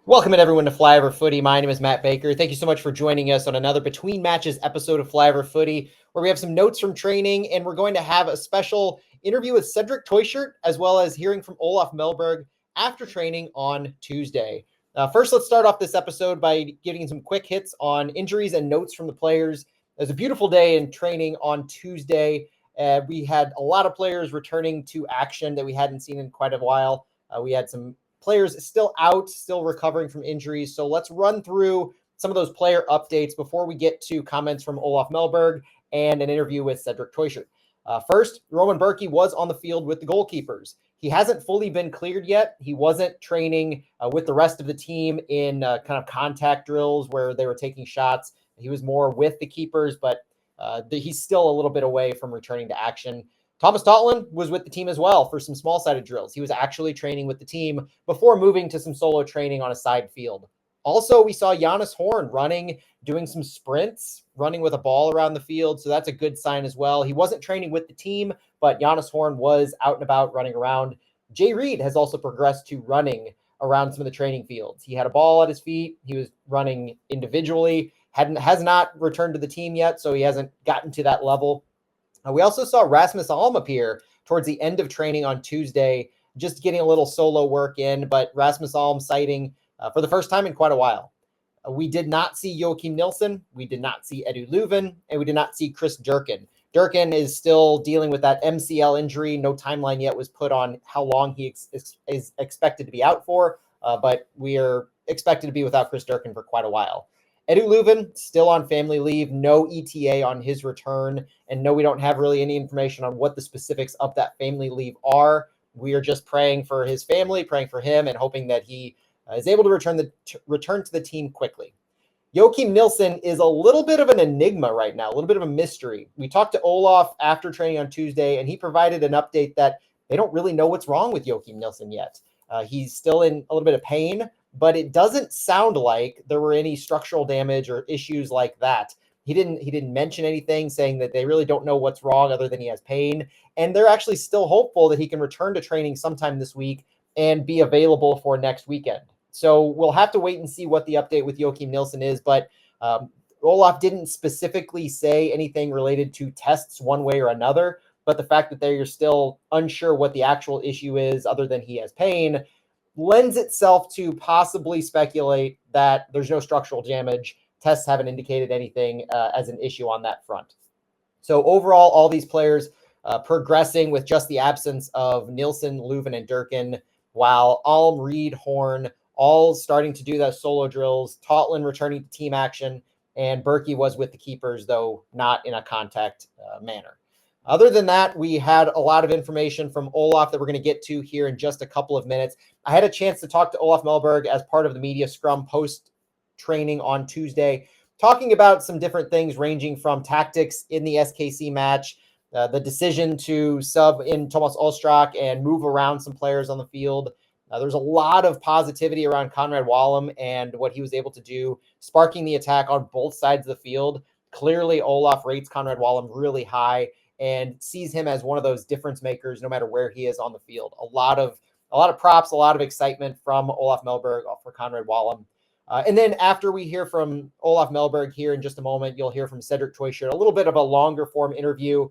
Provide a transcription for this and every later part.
Welcome in everyone to Flyover Footy. My name is Matt Baker. Thank you so much for joining us on another Between Matches episode of Flyover Footy, where we have some notes from training, and we're going to have a special interview with Cedric Teuchert, as well as hearing from Olof Mellberg after training on Tuesday. First, let's start off this episode by giving some quick hits on injuries and notes from the players. It was a beautiful day in training on Tuesday. We had a lot of players returning to action that we hadn't seen in quite a while. We had some players still out, still recovering from injuries. So let's run through some of those player updates before we get to comments from Olof Mellberg and an interview with Cedric Teuchert. First, Roman Berkey was on the field with the goalkeepers. He hasn't fully been cleared yet. He wasn't training with the rest of the team in kind of contact drills where they were taking shots. He was more with the keepers, but he's still a little bit away from returning to action. Thomas Totland was with the team as well for some small-sided drills. He was actually training with the team before moving to some solo training on a side field. Also, we saw Jonas Horn doing some sprints, running with a ball around the field. So that's a good sign as well. He wasn't training with the team, but Jonas Horn was out and about running around. Jay Reed has also progressed to running around some of the training fields. He had a ball at his feet. He was running individually, has not returned to the team yet, so he hasn't gotten to that level. We also saw Rasmus Alm appear towards the end of training on Tuesday, just getting a little solo work in, but Rasmus Alm sighting for the first time in quite a while. We did not see Joachim Nilsson. We did not see Edu Leuven, and we did not see Chris Durkin. Durkin is still dealing with that MCL injury. No timeline yet was put on how long he is expected to be out for, but we are expected to be without Chris Durkin for quite a while. Edu Leuven still on family leave, no ETA on his return, and no, we don't have really any information on what the specifics of that family leave are. We are just praying for his family, praying for him, and hoping that he is able to return to the team quickly. Joachim Nilsson is a little bit of an enigma right now, a little bit of a mystery. We talked to Olof after training on Tuesday, and he provided an update that they don't really know what's wrong with Joachim Nilsson yet. He's still in a little bit of pain, but it doesn't sound like there were any structural damage or issues like that. He didn't mention anything, saying that they really don't know what's wrong other than he has pain. And they're actually still hopeful that he can return to training sometime this week and be available for next weekend. So we'll have to wait and see what the update with Joachim Nilsson is. But Olof didn't specifically say anything related to tests one way or another. But the fact that they're still unsure what the actual issue is other than he has pain lends itself to possibly speculate that there's no structural damage. Tests haven't indicated anything as an issue on that front. So overall, all these players progressing with just the absence of Nilsson, Leuven, and Durkin, while Alm, Reed, Horn, all starting to do those solo drills, Totland returning to team action, and Berkey was with the keepers, though not in a contact manner. Other than that, we had a lot of information from Olof that we're going to get to here in just a couple of minutes. I had a chance to talk to Olof Mellberg as part of the media scrum post-training on Tuesday, talking about some different things ranging from tactics in the SKC match, the decision to sub in Thomas Ostrak and move around some players on the field. There's a lot of positivity around Conrad Wallum and what he was able to do, sparking the attack on both sides of the field. Clearly, Olof rates Conrad Wallum really high and sees him as one of those difference makers no matter where he is on the field. A lot of props, a lot of excitement from Olof Mellberg for Conrad Wallum. And then after we hear from Olof Mellberg here in just a moment, you'll hear from Cedric Teuchert, a little bit of a longer form interview,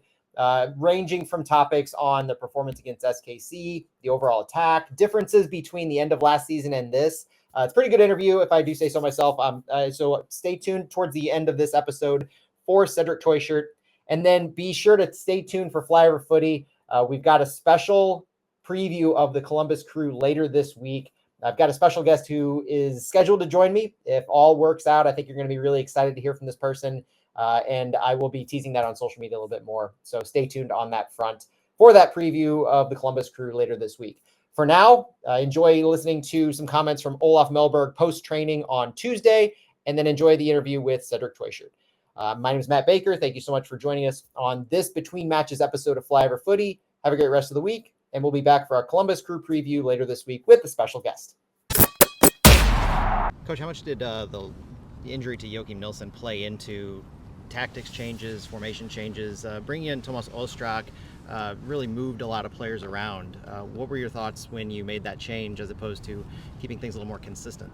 ranging from topics on the performance against SKC, the overall attack, differences between the end of last season and this. It's a pretty good interview, if I do say so myself. So stay tuned towards the end of this episode for Cedric Teuchert. And then be sure to stay tuned for Flyover Footy. We've got a special preview of the Columbus Crew later this week. I've got a special guest who is scheduled to join me. If all works out, I think you're going to be really excited to hear from this person. And I will be teasing that on social media a little bit more. So stay tuned on that front for that preview of the Columbus Crew later this week. For now, enjoy listening to some comments from Olof Mellberg post-training on Tuesday, and then enjoy the interview with Cedric Teuchert. My name is Matt Baker. Thank you so much for joining us on this Between Matches episode of Flyover Footy. Have a great rest of the week, and we'll be back for our Columbus Crew preview later this week with a special guest. Coach, how much did the injury to Joachim Nilsson play into tactics changes, formation changes, bringing in Thomas Ostrak, really moved a lot of players around. What were your thoughts when you made that change as opposed to keeping things a little more consistent?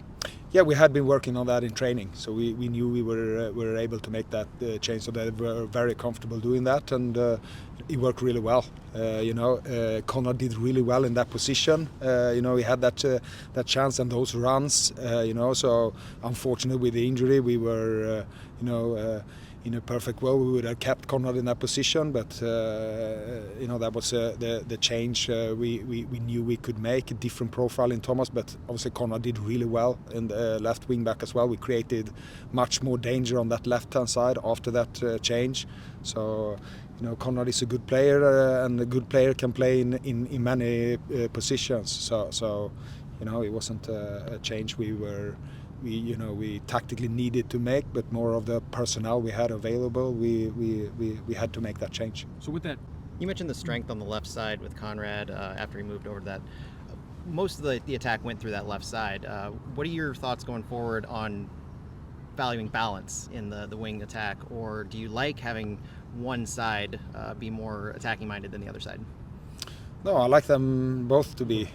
Yeah, we had been working on that in training, so we knew we were able to make that change, so that we were very comfortable doing that, and it worked really well. Conrad did really well in that position. He had that chance and those runs. So unfortunately with the injury, we were in a perfect world we would have kept Conrad in that position, but that was the change we knew we could make, a different profile in Thomas, but obviously Conrad did really well in the left wing back as well. We created much more danger on that left hand side after that change. So Conrad is a good player, and a good player can play in many positions. So it wasn't a change we tactically needed to make, but more of the personnel we had available, we had to make that change. So with that, you mentioned the strength on the left side with Conrad after he moved over to that. Most of the attack went through that left side. What are your thoughts going forward on valuing balance in the wing attack, or do you like having one side be more attacking minded than the other side? No, I like them both to be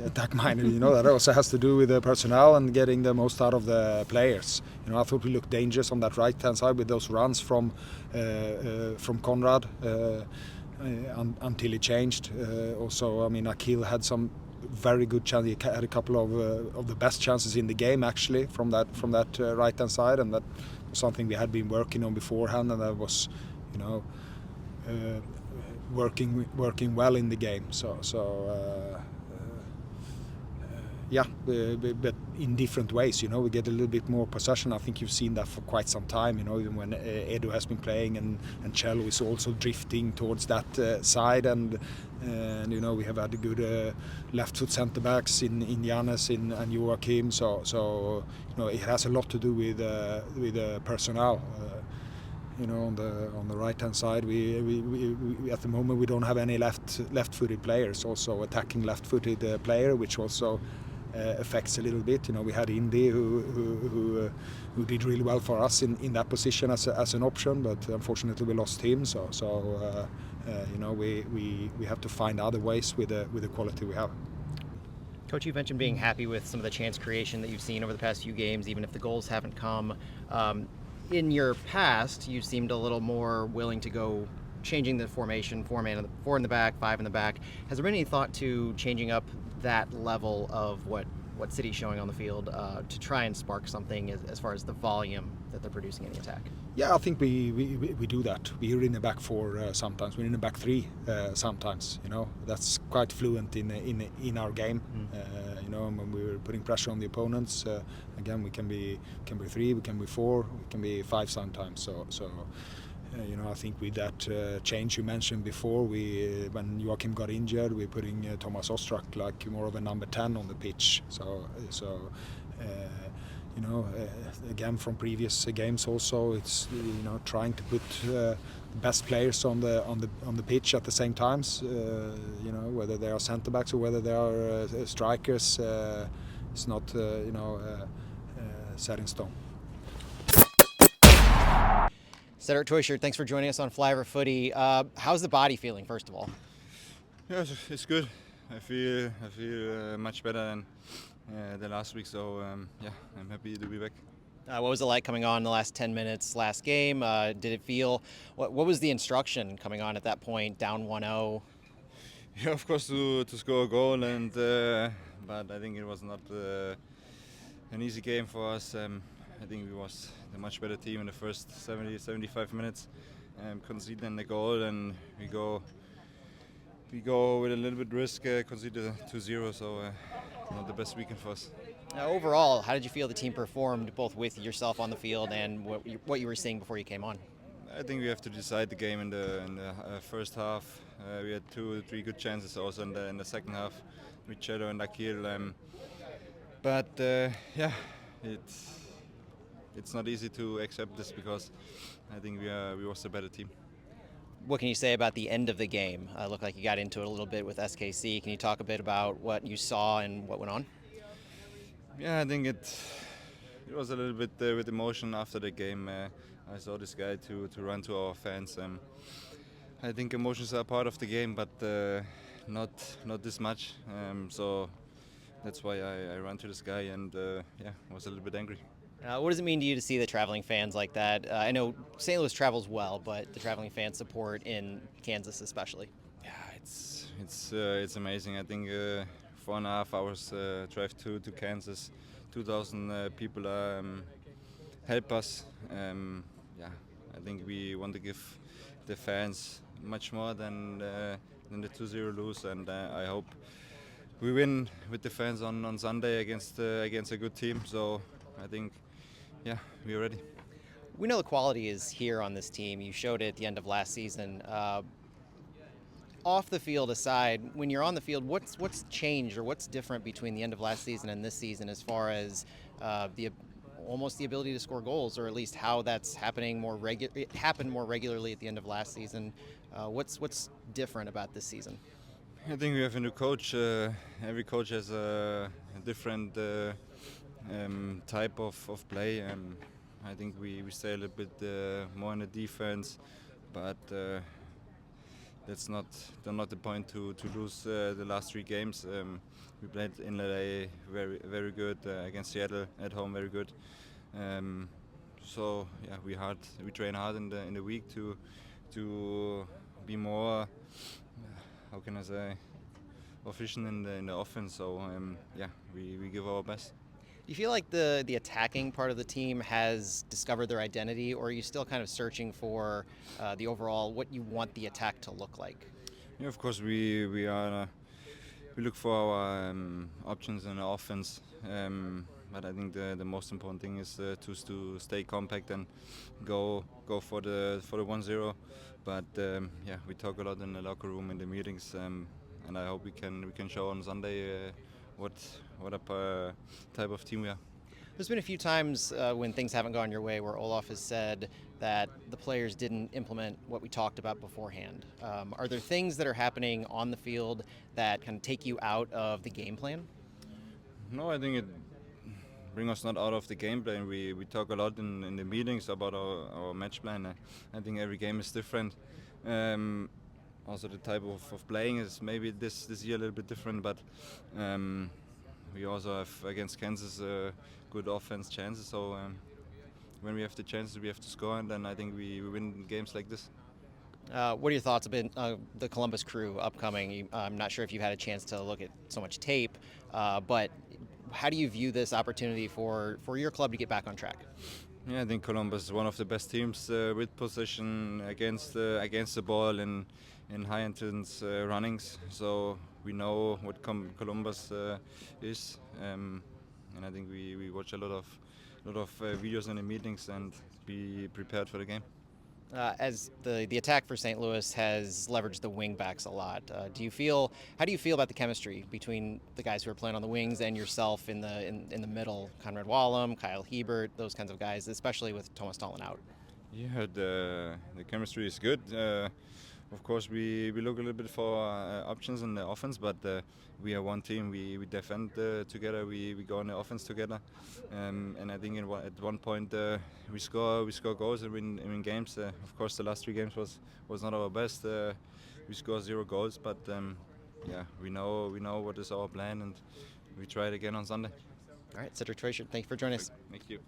attack-minded. That also has to do with the personnel and getting the most out of the players. I thought we looked dangerous on that right-hand side with those runs from Conrad until he changed. Also, Akil had some very good chance. He had a couple of the best chances in the game actually from that right-hand side, and that was something we had been working on beforehand, and that was, working well in the game. But in different ways. We get a little bit more possession. I think you've seen that for quite some time. Even when Edu has been playing, and Cello is also drifting towards that side, and we have had good left foot centre backs in Giannis and Joachim. So it has a lot to do with personnel. On the right hand side, we at the moment we don't have any left-footed players. Also attacking left-footed player, which also affects a little bit. We had Indy who did really well for us in that position as an option, but unfortunately we lost him. So we have to find other ways with the quality we have. Coach, you mentioned being happy with some of the chance creation that you've seen over the past few games, even if the goals haven't come. In your past, you seemed a little more willing to go changing the formation, four in the back, five in the back. Has there been any thought to changing up that level of what City's showing on the field to try and spark something as far as the volume that they're producing in the attack? Yeah, I think we do that. We're in the back four sometimes. We're in the back three sometimes. That's quite fluent in our game. When we're putting pressure on the opponents, again we can be three, we can be four, we can be five sometimes. So I think with that change you mentioned before, when Joachim got injured, we're putting Thomas Ostrak like more of a number 10 on the pitch. Again from previous games also, it's trying to put the best players on the pitch at the same times. Whether they are centre backs or whether they are strikers, it's not set in stone. Cedric Teuchert, thanks for joining us on Flyover Footy. How's the body feeling, first of all? Yeah, it's good. I feel much better than the last week, so I'm happy to be back. What was it like coming on the last 10 minutes last game? Did it feel, what was the instruction coming on at that point, down 1-0? Yeah, of course to score a goal, and but I think it was not an easy game for us. I think we was the much better team in the first 70-75 minutes, conceding the goal, and we go with a little bit risk, concede 2-0, so not the best weekend for us. Overall, how did you feel the team performed, both with yourself on the field and what you were seeing before you came on? I think we have to decide the game in the first half. We had 2 or 3 good chances also in the second half with Chedo and Akil. It's not easy to accept this because I think we was a better team. What can you say about the end of the game? It looked like you got into it a little bit with SKC. Can you talk a bit about what you saw and what went on? Yeah, I think it was a little bit with emotion after the game. I saw this guy to run to our fans. I think emotions are part of the game, but not this much. So that's why I ran to the sky and was a little bit angry. What does it mean to you to see the traveling fans like that? I know St. Louis travels well, but the traveling fan support in Kansas especially. Yeah, it's amazing. I think 4.5 hours drive to Kansas, 2,000 people help us. I think we want to give the fans much more than the 2-0 lose, and I hope we win with the fans on Sunday against a good team. So I think, yeah, we're ready. We know the quality is here on this team. You showed it at the end of last season. Off the field aside, when you're on the field, what's changed or what's different between the end of last season and this season as far as almost the ability to score goals, or at least how that's happening it happened more regularly at the end of last season? What's different about this season? I think we have a new coach. Every coach has a different type of play. I think we stay a little bit more in the defense, but that's not the point to lose the last 3 games. We played in LA very good, against Seattle at home very good. So yeah, we train hard in the week to be more, how can I say, efficient in the offense. So we give our best. Do you feel like the attacking part of the team has discovered their identity, or are you still kind of searching for the overall what you want the attack to look like? Yeah, of course we look for our options in the offense, but I think the most important thing is to stay compact and go for the 1-0. But we talk a lot in the locker room in the meetings, and I hope we can show on Sunday what a type of team we are. There's been a few times when things haven't gone your way where Olof has said that the players didn't implement what we talked about beforehand. Are there things that are happening on the field that kind of take you out of the game plan? No, I think it brings us not out of the game plan. We talk a lot in the meetings about our match plan. I think every game is different. Also the type of playing is maybe this year a little bit different, but we also have against Kansas good offense chances. So when we have the chances, we have to score, and then I think we win games like this. What are your thoughts about the Columbus Crew upcoming? I'm not sure if you've had a chance to look at so much tape, but how do you view this opportunity for your club to get back on track? Yeah, I think Columbus is one of the best teams with possession against the ball in high intense runnings. So we know what Columbus is, and I think we watch a lot of videos in the meetings and be prepared for the game. As the attack for St. Louis has leveraged the wing backs a lot, how do you feel about the chemistry between the guys who are playing on the wings and yourself in the middle? Conrad Wallem, Kyle Hebert, those kinds of guys, especially with Thomas Dahlen out. Yeah, the chemistry is good. Of course, we look a little bit for options in the offense, but we are one team. We defend together. We go on the offense together, and I think at one point we score goals and win games. Of course, the last 3 games was not our best. We score 0 goals, but we know what is our plan, and we try it again on Sunday. All right, Cedric Teuchert, thank you for joining us. Thank you.